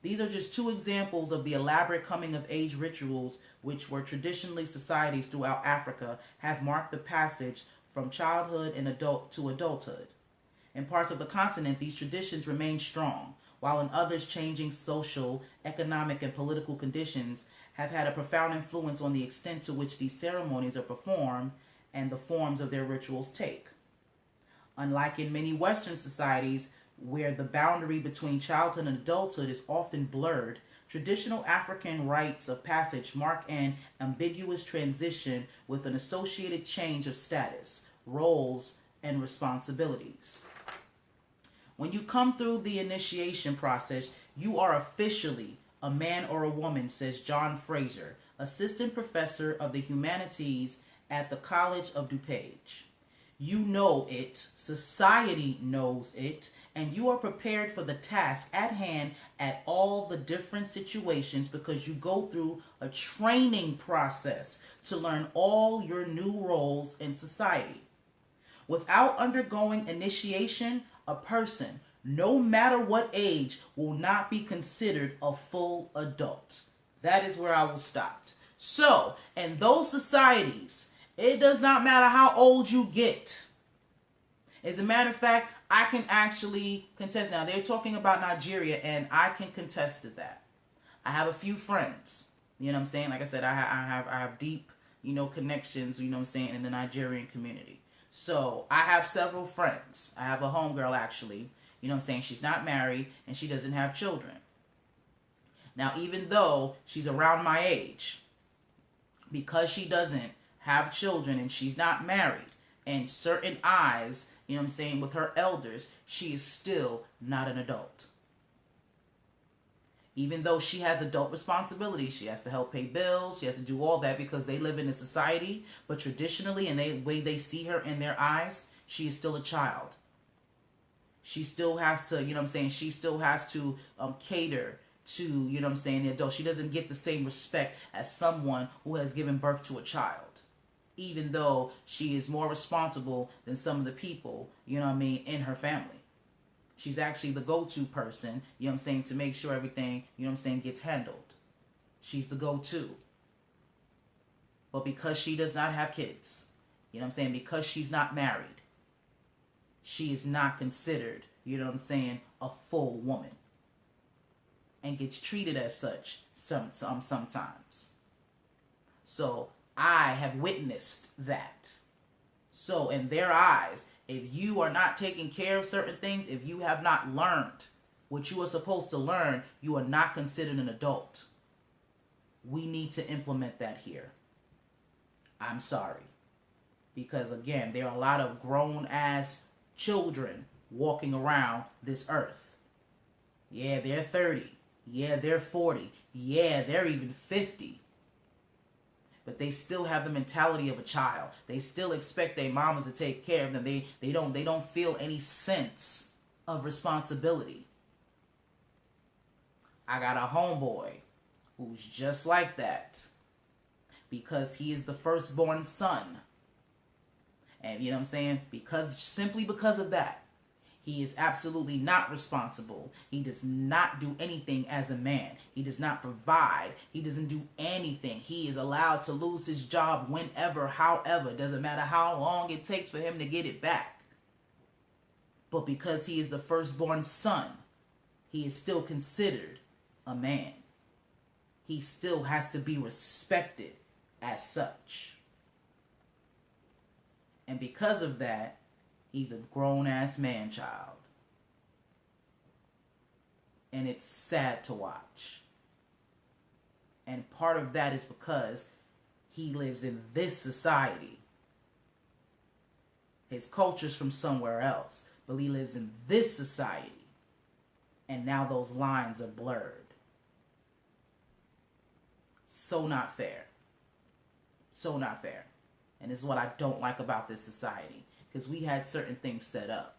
These are just two examples of the elaborate coming-of-age rituals which were traditionally societies throughout Africa have marked the passage from childhood and to adulthood. In parts of the continent, these traditions remain strong, while in others, changing social, economic, and political conditions have had a profound influence on the extent to which these ceremonies are performed and the forms of their rituals take. Unlike in many Western societies, where the boundary between childhood and adulthood is often blurred, traditional African rites of passage mark an ambiguous transition with an associated change of status, roles, and responsibilities. When you come through the initiation process, you are officially a man or a woman, says John Fraser, assistant professor of the humanities at the College of DuPage. You know it, society knows it, and you are prepared for the task at hand at all the different situations because you go through a training process to learn all your new roles in society. Without undergoing initiation, a person, no matter what age, will not be considered a full adult. That is where I will stop. So, in those societies, it does not matter how old you get. As a matter of fact, I can actually contest. Now, they're talking about Nigeria, and I can contest to that. I have a few friends. You know what I'm saying? Like I said, I have deep, connections, you know what I'm saying, in the Nigerian community. So, I have several friends. I have a homegirl, actually. You know what I'm saying? She's not married, and she doesn't have children. Now, even though she's around my age, because she doesn't have children and she's not married, and certain eyes, you know what I'm saying, with her elders, she is still not an adult. Even though she has adult responsibilities, she has to help pay bills, she has to do all that because they live in a society, but traditionally, and the way they see her in their eyes, she is still a child. She still has to, you know what I'm saying, she still has to cater to, you know what I'm saying, the adult. She doesn't get the same respect as someone who has given birth to a child, even though she is more responsible than some of the people, you know what I mean, in her family. She's actually the go-to person, you know what I'm saying, to make sure everything, you know what I'm saying, gets handled. She's the go-to. But because she does not have kids, you know what I'm saying, because she's not married, she is not considered, you know what I'm saying, a full woman. And gets treated as such sometimes. So I have witnessed that. So in their eyes, if you are not taking care of certain things, if you have not learned what you are supposed to learn, you are not considered an adult. we need to implement that here. I'm sorry. Because again, there are a lot of grown ass children walking around this earth. Yeah, they're 30. Yeah, they're 40. Yeah, they're even 50. But they still have the mentality of a child. They still expect their mamas to take care of them. They don't feel any sense of responsibility. I got a homeboy who's just like that because he is the firstborn son. And you know what I'm saying? Simply because of that, he is absolutely not responsible. He does not do anything as a man. He does not provide. He doesn't do anything. He is allowed to lose his job whenever, however. Doesn't matter how long it takes for him to get it back. But because he is the firstborn son, he is still considered a man. He still has to be respected as such. And because of that, he's a grown-ass man-child. And it's sad to watch. And part of that is because he lives in this society. His culture's from somewhere else, but he lives in this society. And now those lines are blurred. So not fair. So not fair. And this is what I don't like about this society. Because we had certain things set up.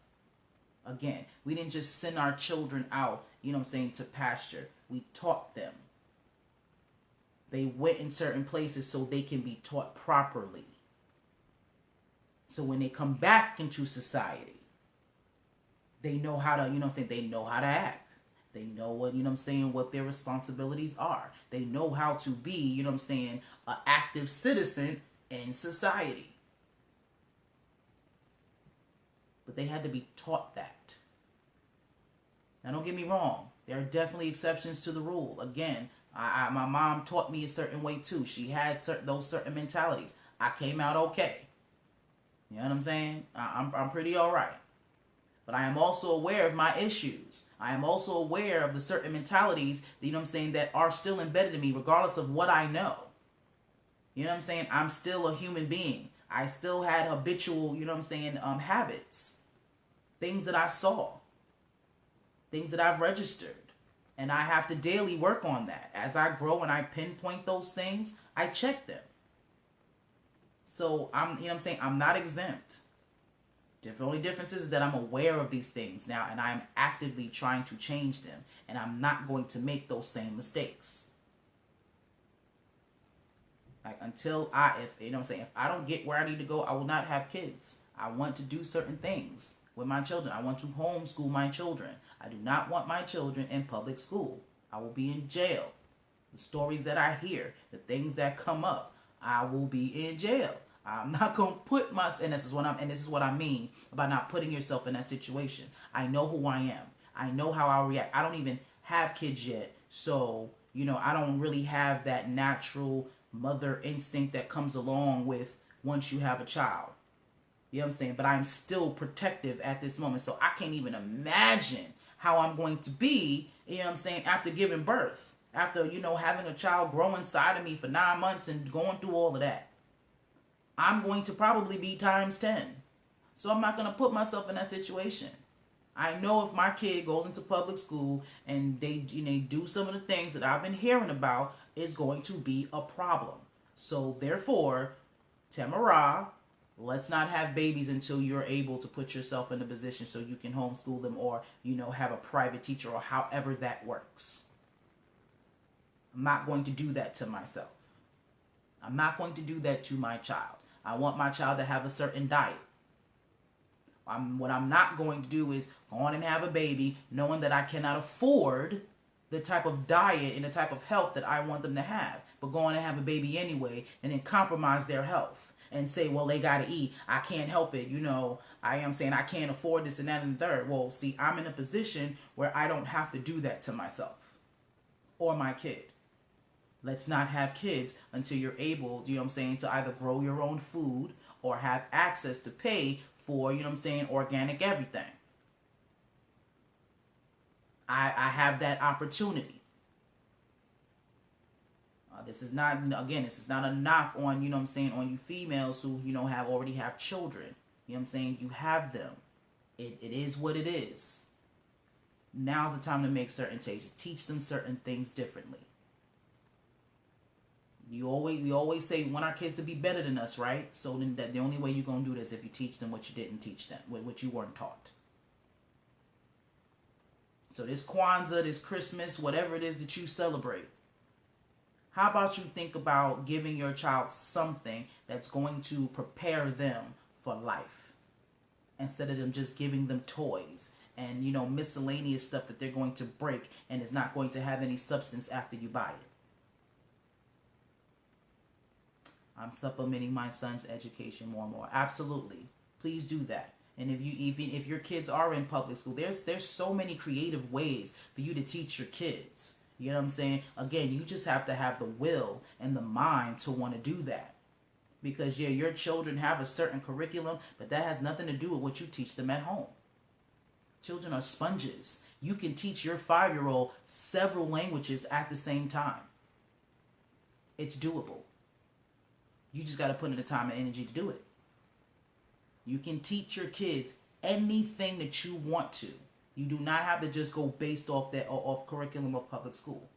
Again, we didn't just send our children out, you know what I'm saying, to pasture. We taught them. They went in certain places so they can be taught properly. So when they come back into society, they know how to, you know what I'm saying, they know how to act. They know what, you know what I'm saying, what their responsibilities are. They know how to be, you know what I'm saying, an active citizen in society. But they had to be taught that. Now, don't get me wrong. There are definitely exceptions to the rule. Again, my mom taught me a certain way too. She had those certain mentalities. I came out okay. You know what I'm saying? I'm pretty all right. But I am also aware of my issues. I am also aware of the certain mentalities, you know what I'm saying, that are still embedded in me regardless of what I know. You know what I'm saying? I'm still a human being. I still had habitual, you know what I'm saying, habits. Things that I saw. Things that I've registered. And I have to daily work on that. As I grow and I pinpoint those things, I check them. So you know what I'm saying, I'm not exempt. The only difference is that I'm aware of these things now and I'm actively trying to change them. And I'm not going to make those same mistakes. Like until if you know what I'm saying, if I don't get where I need to go, I will not have kids. I want to do certain things with my children. I want to homeschool my children. I do not want my children in public school. I will be in jail. The stories that I hear, the things that come up, I will be in jail. I'm not gonna put myself, and this is what I mean about not putting yourself in that situation. I know who I am. I know how I'll react. I don't even have kids yet, so you know I don't really have that natural mother instinct that comes along with once you have a child. You know what I'm saying? But I'm still protective at this moment, so I can't even imagine how I'm going to be. You know what I'm saying? After giving birth, after you know having a child grow inside of me for 9 months and going through all of that. I'm going to probably be times 10. So I'm not going to put myself in that situation. I know if my kid goes into public school and they do some of the things that I've been hearing about, it's going to be a problem. So therefore, Tamara, let's not have babies until you're able to put yourself in a position so you can homeschool them or, you know, have a private teacher or however that works. I'm not going to do that to myself. I'm not going to do that to my child. I want my child to have a certain diet. What I'm not going to do is go on and have a baby knowing that I cannot afford the type of diet and the type of health that I want them to have. But go on and have a baby anyway and then compromise their health and say, well, they got to eat. I can't help it. You know, I am saying I can't afford this and that and the third. Well, see, I'm in a position where I don't have to do that to myself or my kid. Let's not have kids until you're able, you know what I'm saying, to either grow your own food or have access to pay for, you know what I'm saying, organic everything. I have that opportunity. This is not, again, this is not a knock on, you know what I'm saying, on you females who, you know, already have children. You know what I'm saying? You have them. It is what it is. Now's the time to make certain changes. Teach them certain things differently. We always say we want our kids to be better than us, right? So then the only way you're going to do this is if you teach them what you didn't teach them, what you weren't taught. So this Kwanzaa, this Christmas, whatever it is that you celebrate, how about you think about giving your child something that's going to prepare them for life, instead of them just giving them toys and, you know, miscellaneous stuff that they're going to break and is not going to have any substance after you buy it. I'm supplementing my son's education more and more. Absolutely. Please do that. And if your kids are in public school, there's so many creative ways for you to teach your kids. You know what I'm saying? Again, you just have to have the will and the mind to want to do that. Because, yeah, your children have a certain curriculum, but that has nothing to do with what you teach them at home. Children are sponges. You can teach your 5-year-old several languages at the same time. It's doable. You just got to put in the time and energy to do it. You can teach your kids anything that you want to. You do not have to just go based off curriculum of public school.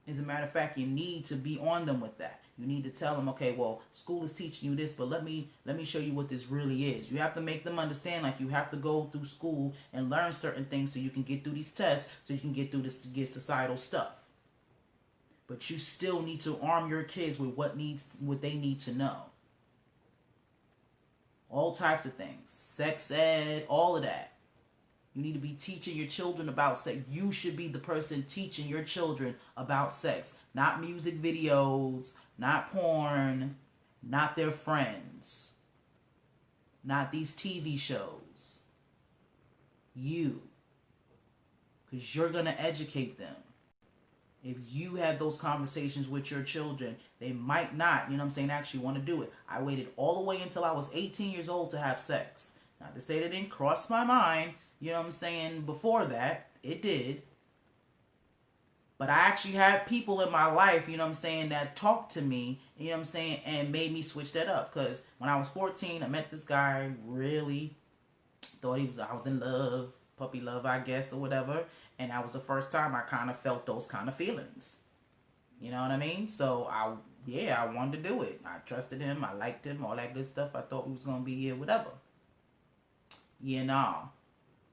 As a matter of fact, you need to be on them with that. You need to tell them, okay, well, school is teaching you this, but let me show you what this really is. You have to make them understand, like, you have to go through school and learn certain things so you can get through these tests, so you can get through this, get societal stuff. But you still need to arm your kids with what they need to know. All types of things. Sex ed, all of that. You need to be teaching your children about sex. You should be the person teaching your children about sex. Not music videos, not porn, not their friends, not these TV shows. You. Because you're going to educate them. If you have those conversations with your children, they might not, you know what I'm saying, actually want to do it. I waited all the way until I was 18 years old to have sex. Not to say that it didn't cross my mind, you know what I'm saying, before that. It did. But I actually had people in my life, you know what I'm saying, that talked to me, you know what I'm saying, and made me switch that up. Because when I was 14, I met this guy, really thought I was in love. Puppy love, I guess, or whatever. And that was the first time I kind of felt those kind of feelings. You know what I mean? So, I wanted to do it. I trusted him. I liked him. All that good stuff. I thought we was going to be here, whatever. You know.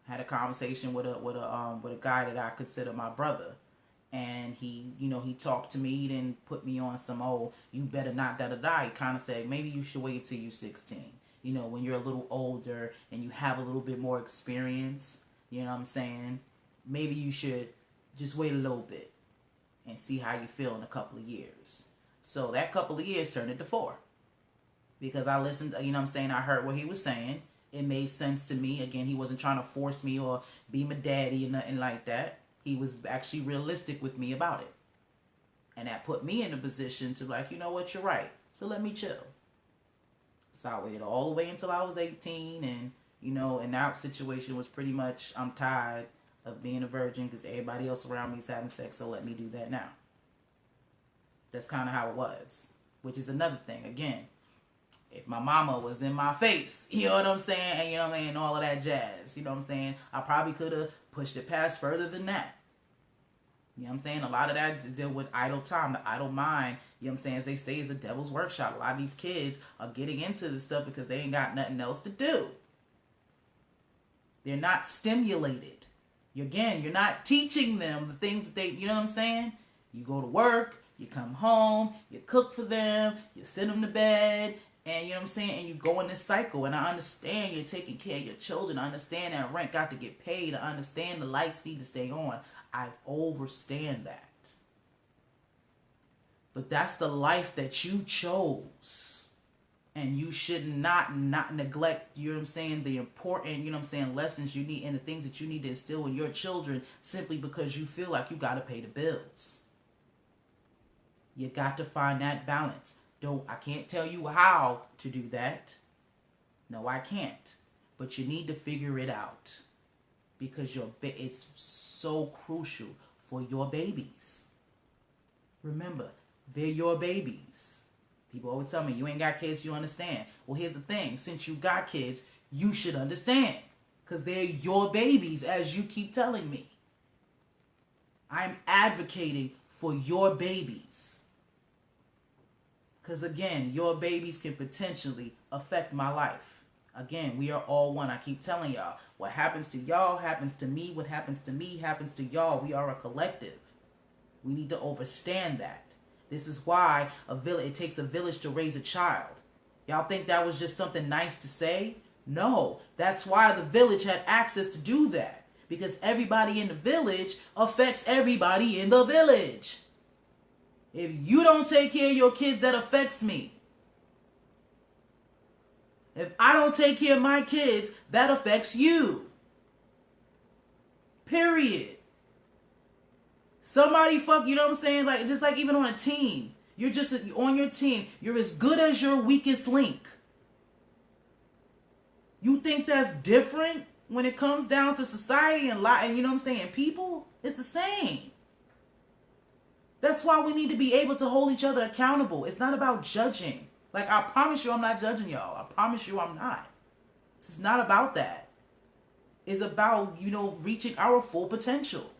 Had a conversation with a guy that I consider my brother. And he talked to me. He didn't put me on some, you better not, da-da-da. He kind of said, maybe you should wait till you're 16. You know, when you're a little older and you have a little bit more experience. You know what I'm saying? Maybe you should just wait a little bit and see how you feel in a couple of years. So that couple of years turned into 4. Because I listened, you know what I'm saying? I heard what he was saying. It made sense to me. Again, he wasn't trying to force me or be my daddy or nothing like that. He was actually realistic with me about it. And that put me in a position to like, you know what, you're right. So let me chill. So I waited all the way until I was 18 and and that situation was pretty much, I'm tired of being a virgin because everybody else around me is having sex, so let me do that now. That's kind of how it was. Which is another thing. Again, if my mama was in my face, you know what I'm saying? And you know what I mean? And all of that jazz, you know what I'm saying? I probably could have pushed it past further than that. You know what I'm saying? A lot of that to deal with idle time, the idle mind, you know what I'm saying? As they say, is the devil's workshop. A lot of these kids are getting into this stuff because they ain't got nothing else to do. They're not stimulated. You're not teaching them the things that they, you know what I'm saying? You go to work, you come home, you cook for them, you send them to bed, and you know what I'm saying? And you go in this cycle. And I understand you're taking care of your children. I understand that rent got to get paid. I understand the lights need to stay on. I overstand that. But that's the life that you chose. And you should not neglect, you know what I'm saying, the important, you know what I'm saying, lessons you need and the things that you need to instill in your children simply because you feel like you got to pay the bills. You got to find that balance. I can't tell you how to do that. No, I can't. But you need to figure it out because it's so crucial for your babies. Remember, they're your babies. People always tell me, you ain't got kids, you understand. Well, here's the thing. Since you got kids, you should understand. Because they're your babies, as you keep telling me. I'm advocating for your babies. Because again, your babies can potentially affect my life. Again, we are all one. I keep telling y'all, what happens to y'all happens to me. What happens to me happens to y'all. We are a collective. We need to understand that. This is why it takes a village to raise a child. Y'all think that was just something nice to say? No, that's why the village had access to do that. Because everybody in the village affects everybody in the village. If you don't take care of your kids, that affects me. If I don't take care of my kids, that affects you. Period. Somebody you know what I'm saying? Like, just like even on a team. You're just on your team. You're as good as your weakest link. You think that's different when it comes down to society and you know what I'm saying, people? It's the same. That's why we need to be able to hold each other accountable. It's not about judging. Like, I promise you I'm not judging y'all. I promise you I'm not. It's not about that. It's about, reaching our full potential.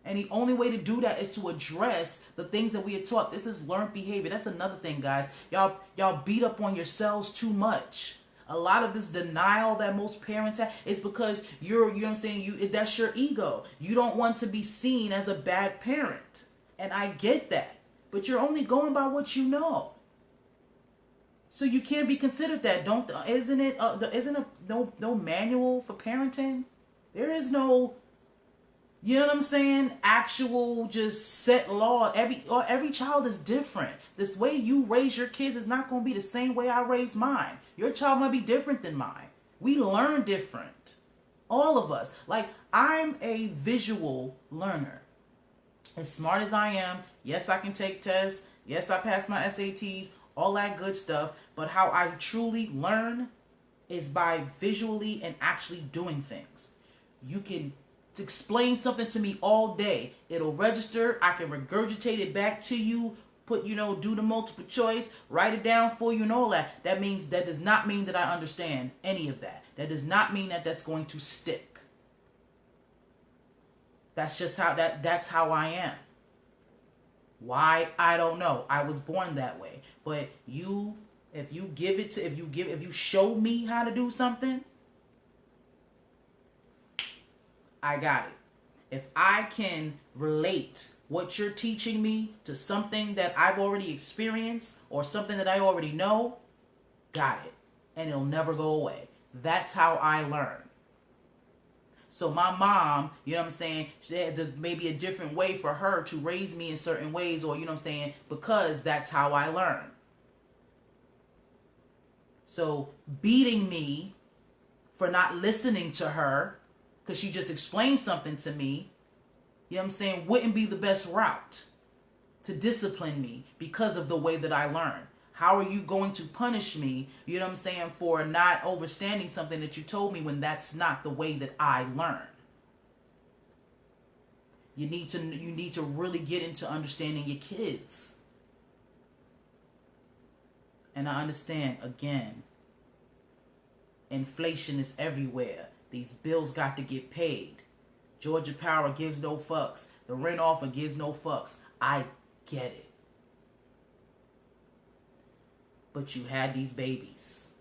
And the only way to do that is to address the things that we are taught. This is learned behavior. That's another thing, guys. Y'all beat up on yourselves too much. A lot of this denial that most parents have is because you know what I'm saying, that's your ego. You don't want to be seen as a bad parent. And I get that. But you're only going by what you know. So you can't be considered that. Isn't no manual for parenting? There is no, you know what I'm saying, actual just set law. Every child is different. This way you raise your kids is not going to be the same way I raise mine. Your child might be different than mine. We learn different. All of us. Like, I'm a visual learner. As smart as I am, yes, I can take tests. Yes, I pass my SATs, all that good stuff. But how I truly learn is by visually and actually doing things. You can explain something to me all day. It'll register. I can regurgitate it back to you. Do the multiple choice, write it down for you and all that. That does not mean that I understand any of that. That does not mean that that's going to stick. That's just that's how I am. Why? I don't know. I was born that way. But if you show me how to do something, I got it. If I can relate what you're teaching me to something that I've already experienced or something that I already know, got it. And it'll never go away. That's how I learn. So my mom, you know what I'm saying, she had maybe a different way for her to raise me in certain ways, or, you know what I'm saying, because that's how I learn. So beating me for not listening to her, because she just explained something to me, you know what I'm saying, wouldn't be the best route to discipline me because of the way that I learn. How are you going to punish me, you know what I'm saying, for not understanding something that you told me when that's not the way that I learn? You need to really get into understanding your kids. And I understand, again, inflation is everywhere. These bills got to get paid. Georgia Power gives no fucks. The rent offer gives no fucks. I get it. But you had these babies.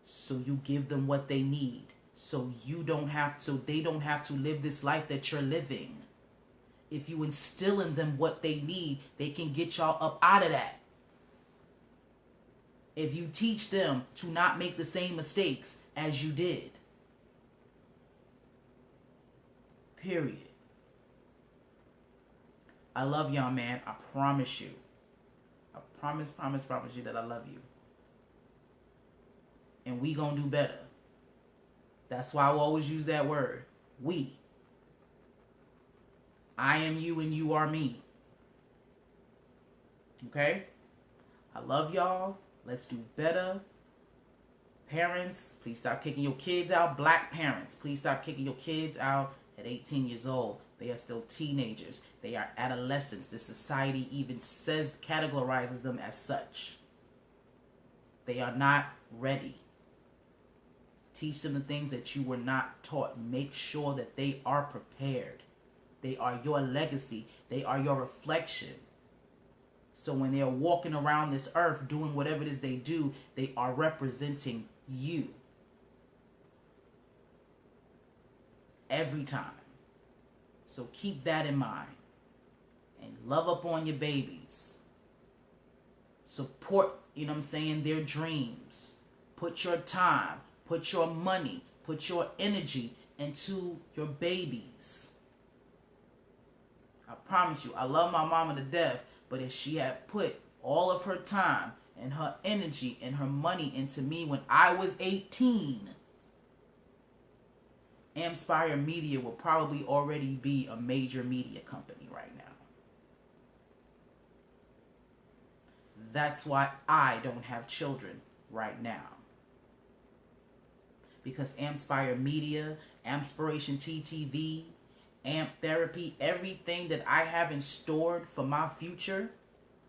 So you give them what they need. So they don't have to live this life that you're living. If you instill in them what they need, they can get y'all up out of that. If you teach them to not make the same mistakes as you did. Period. I love y'all, man. I promise you. I promise you that I love you. And we gonna do better. That's why I will always use that word. We. I am you and you are me. Okay? I love y'all. Let's do better. Parents, please stop kicking your kids out. Black parents, please stop kicking your kids out at 18 years old. They are still teenagers. They are adolescents. The society even categorizes them as such. They are not ready. Teach them the things that you were not taught. Make sure that they are prepared. They are your legacy. They are your reflection. So when they're walking around this earth doing whatever it is they do, they are representing you. Every time. So keep that in mind. And love up on your babies. Support, their dreams. Put your time, put your money, put your energy into your babies. I promise you, I love my mama to death, but if she had put all of her time and her energy and her money into me when I was 18, AMPspire Media will probably already be a major media company right now. That's why I don't have children right now. Because AMPspire Media, AMPspirationTTV, AMP Therapy, everything that I have in store for my future,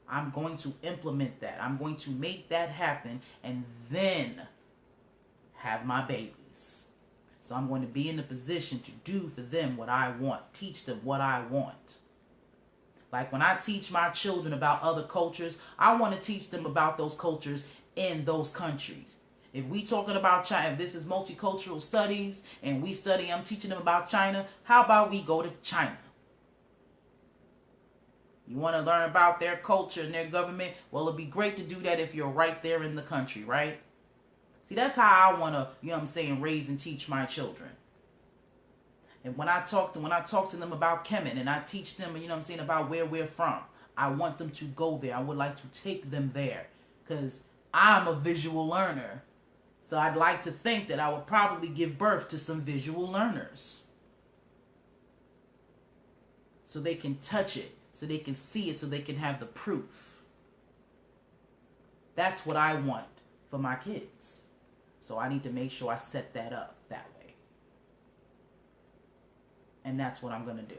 I'm going to implement that. I'm going to make that happen and then have my babies. So I'm going to be in a position to do for them what I want. Teach them what I want. Like when I teach my children about other cultures, I want to teach them about those cultures in those countries. If we talking about China, if this is multicultural studies and I'm teaching them about China, how about we go to China? You want to learn about their culture and their government? Well, it'd be great to do that if you're right there in the country, right? See, that's how I want to, raise and teach my children. And when I talk to them about Kemet and I teach them, about where we're from, I want them to go there. I would like to take them there because I'm a visual learner. So I'd like to think that I would probably give birth to some visual learners. So they can touch it, so they can see it, so they can have the proof. That's what I want for my kids. So I need to make sure I set that up that way. And that's what I'm going to do.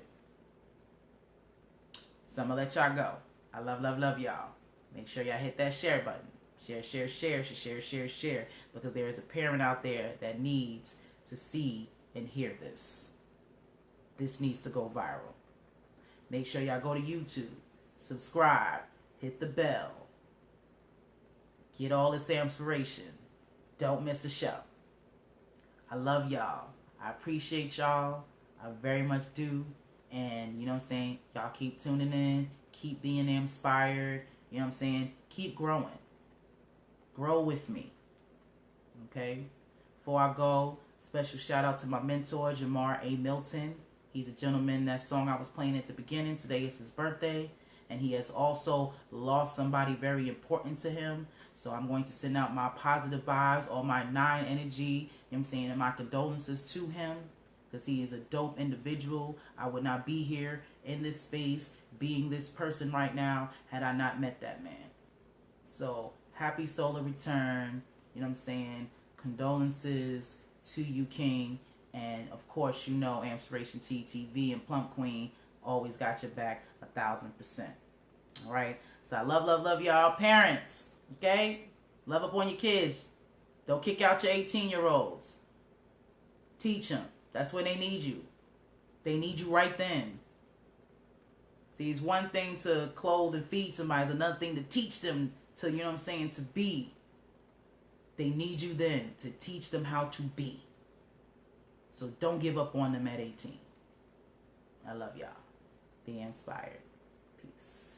So I'm going to let y'all go. I love y'all. Make sure y'all hit that share button. Share. Because there is a parent out there that needs to see and hear this. This needs to go viral. Make sure y'all go to YouTube. Subscribe. Hit the bell. Get all this inspiration. Don't miss a show. I love y'all. I appreciate y'all. I very much do. And y'all keep tuning in. Keep being inspired. Keep growing. Grow with me. Okay? Before I go, special shout out to my mentor, Jamar A. Milton. He's a gentleman. That song I was playing at the beginning, today is his birthday. And he has also lost somebody very important to him. So I'm going to send out my positive vibes, all my 9 energy, and my condolences to him. Because he is a dope individual. I would not be here in this space, being this person right now, had I not met that man. So, happy solar return. Condolences to you, King. And, of course, AMPspirationTTV and Plum Queen always got your back 1,000%. All right? So, I love y'all. Parents, okay? Love up on your kids. Don't kick out your 18-year-olds. Teach them. That's where they need you. They need you right then. See, it's one thing to clothe and feed somebody. It's another thing to teach them to, to be. They need you then to teach them how to be. So don't give up on them at 18. I love y'all. Be inspired. Peace.